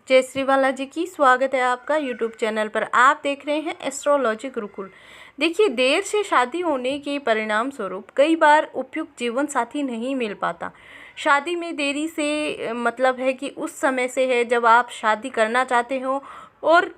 जय श्री बालाजी की। स्वागत है आपका यूट्यूब चैनल पर। आप देख रहे हैं एस्ट्रोलॉजी गुरुकुल। देखिए, देर से शादी होने के परिणाम स्वरूप कई बार उपयुक्त जीवन साथी नहीं मिल पाता। शादी में देरी से मतलब है कि उस समय से है जब आप शादी करना चाहते हो और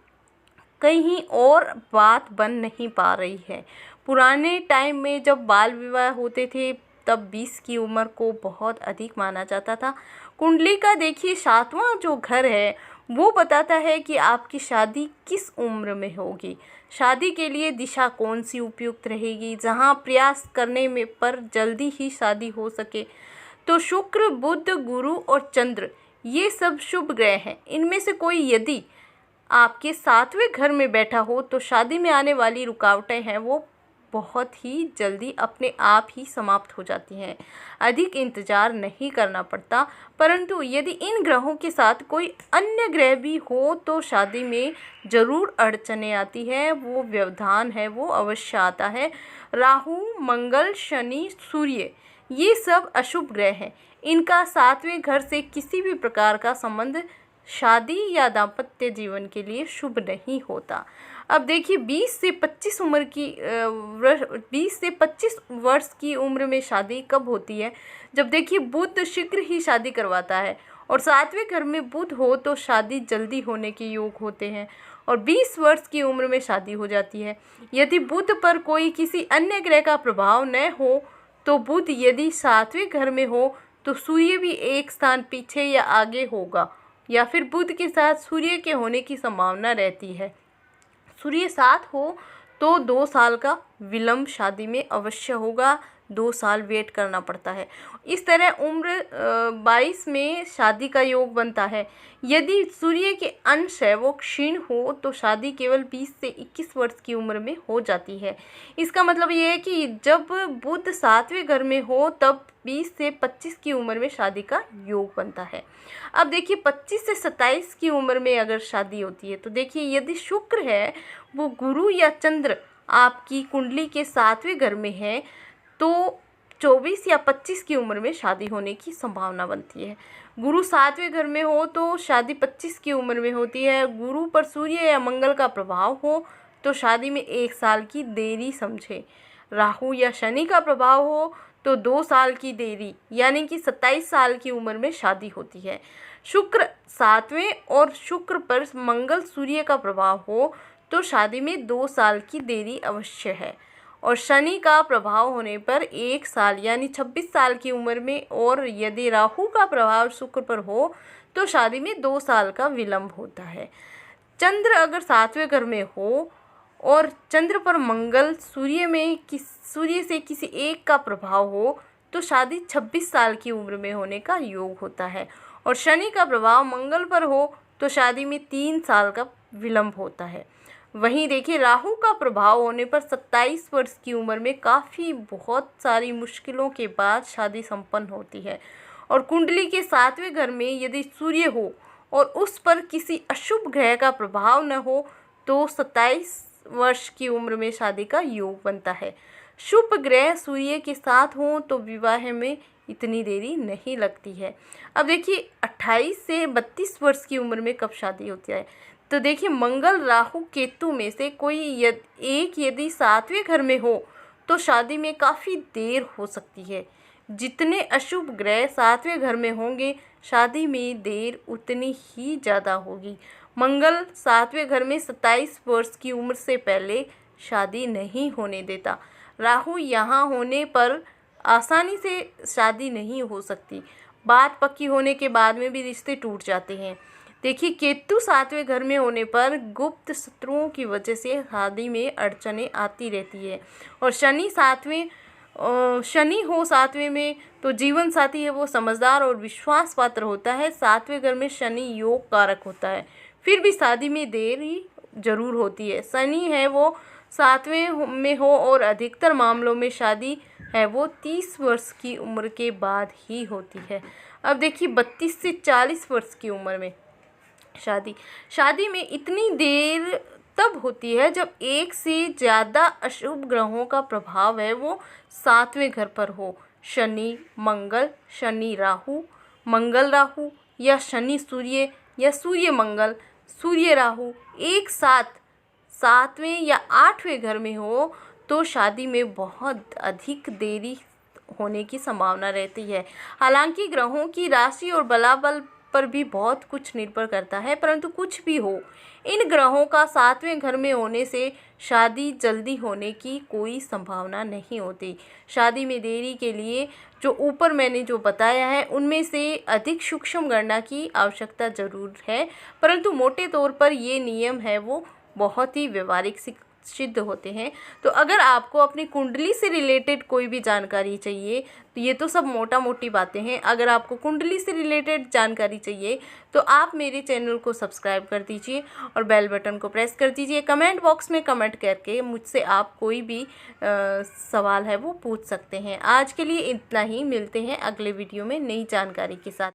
कहीं और बात बन नहीं पा रही है। पुराने टाइम में जब बाल विवाह होते थे तब 20 की उम्र को बहुत अधिक माना जाता था। कुंडली का देखिए 7वां जो घर है वो बताता है कि आपकी शादी किस उम्र में होगी, शादी के लिए दिशा कौन सी उपयुक्त रहेगी, जहां प्रयास करने में पर जल्दी ही शादी हो सके। तो शुक्र, बुध, गुरु और चंद्र ये सब शुभ ग्रह हैं। इनमें से कोई यदि आपके 7वें घर में बैठा हो तो शादी में आने वाली रुकावटें हैं वो बहुत ही जल्दी अपने आप ही समाप्त हो जाती हैं। अधिक इंतजार नहीं करना पड़ता। परंतु यदि इन ग्रहों के साथ कोई अन्य ग्रह भी हो तो शादी में ज़रूर अड़चनें आती है, वो व्यवधान है वो अवश्य आता है। राहु, मंगल, शनि, सूर्य ये सब अशुभ ग्रह हैं। इनका 7वें घर से किसी भी प्रकार का संबंध शादी या दाम्पत्य जीवन के लिए शुभ नहीं होता। अब देखिए 20 से 25 वर्ष की उम्र में शादी कब होती है? जब देखिए बुध शीघ्र ही शादी करवाता है और 7वें घर में बुध हो तो शादी जल्दी होने के योग होते हैं और 20 वर्ष की उम्र में शादी हो जाती है। यदि बुध पर कोई किसी अन्य ग्रह का प्रभाव न हो तो बुध यदि 7वें घर में हो तो सूर्य भी एक स्थान पीछे या आगे होगा या फिर बुध के साथ सूर्य के होने की संभावना रहती है। सूर्य साथ हो तो 2 साल का विलंब शादी में अवश्य होगा, 2 साल वेट करना पड़ता है। इस तरह उम्र 22 में शादी का योग बनता है। यदि सूर्य के अंश है वो क्षीण हो तो शादी केवल 20 से 21 वर्ष की उम्र में हो जाती है। इसका मतलब ये है कि जब बुध 7वें घर में हो तब 20 से 25 की उम्र में शादी का योग बनता है। अब देखिए 25 से 27 की उम्र में अगर शादी होती है तो देखिए यदि शुक्र है वो गुरु या चंद्र आपकी कुंडली के 7वें घर में है तो 24 या 25 की उम्र में शादी होने की संभावना बनती है। गुरु 7वें घर में हो तो शादी 25 की उम्र में होती है। गुरु पर सूर्य या मंगल का प्रभाव हो तो शादी में 1 साल की देरी समझे। राहु या शनि का प्रभाव हो तो 2 साल की देरी यानी कि 27 साल की उम्र में शादी होती है। शुक्र 7वें और शुक्र पर मंगल सूर्य का प्रभाव हो तो शादी में 2 साल की देरी अवश्य है और शनि का प्रभाव होने पर 1 साल यानी 26 साल की उम्र में, और यदि राहु का प्रभाव शुक्र पर हो तो शादी में 2 साल का विलंब होता है। चंद्र अगर 7वें घर में हो और चंद्र पर मंगल सूर्य से किसी एक का प्रभाव हो तो शादी 26 साल की उम्र में होने का योग होता है और शनि का प्रभाव मंगल पर हो तो शादी में 3 साल का विलंब होता है। वहीं देखिए राहु का प्रभाव होने पर 27 वर्ष की उम्र में बहुत सारी मुश्किलों के बाद शादी संपन्न होती है और कुंडली के 7वें घर में यदि सूर्य हो और उस पर किसी अशुभ ग्रह का प्रभाव न हो तो 27 वर्ष की उम्र में शादी का योग बनता है। शुभ ग्रह सूर्य के साथ हों तो विवाह में इतनी देरी नहीं लगती है। अब देखिए 28 से 32 वर्ष की उम्र में कब शादी होती है तो देखिए मंगल राहु केतु में से कोई यदि 7वें घर में हो तो शादी में काफ़ी देर हो सकती है। जितने अशुभ ग्रह 7वें घर में होंगे शादी में देर उतनी ही ज़्यादा होगी। मंगल 7वें घर में 27 वर्ष की उम्र से पहले शादी नहीं होने देता। राहु यहाँ होने पर आसानी से शादी नहीं हो सकती। बात पक्की होने के बाद में भी रिश्ते टूट जाते हैं। देखिए केतु 7वें घर में होने पर गुप्त शत्रुओं की वजह से शादी में अड़चनें आती रहती है और शनि हो 7वें में तो जीवन साथी है वो समझदार और विश्वास पात्र होता है। 7वें घर में शनि योग कारक होता है, फिर भी शादी में देरी जरूर होती है। शनि है वो 7वें में हो और अधिकतर मामलों में शादी है वो 30 वर्ष की उम्र के बाद ही होती है। अब देखिए 32 से 40 वर्ष की उम्र में शादी में इतनी देर तब होती है जब एक से ज़्यादा अशुभ ग्रहों का प्रभाव है वो 7वें घर पर हो। शनि राहु, मंगल राहु या शनि सूर्य या सूर्य मंगल, सूर्य राहु एक साथ 7वें या 8वें घर में हो तो शादी में बहुत अधिक देरी होने की संभावना रहती है। हालांकि ग्रहों की राशि और बलाबल पर भी बहुत कुछ निर्भर करता है, परंतु कुछ भी हो, इन ग्रहों का 7वें घर में होने से शादी जल्दी होने की कोई संभावना नहीं होती। शादी में देरी के लिए जो ऊपर मैंने जो बताया है उनमें से अधिक सूक्ष्म गणना की आवश्यकता जरूर है, परंतु मोटे तौर पर ये नियम है वो बहुत ही व्यवहारिक सिद्ध होते हैं। तो अगर आपको अपनी कुंडली से रिलेटेड कोई भी जानकारी चाहिए, तो ये तो सब मोटा मोटी बातें हैं। अगर आपको कुंडली से रिलेटेड जानकारी चाहिए तो आप मेरे चैनल को सब्सक्राइब कर दीजिए और बेल बटन को प्रेस कर दीजिए। कमेंट बॉक्स में कमेंट करके मुझसे आप कोई भी सवाल है वो पूछ सकते हैं। आज के लिए इतना ही, मिलते हैं अगले वीडियो में नई जानकारी के साथ।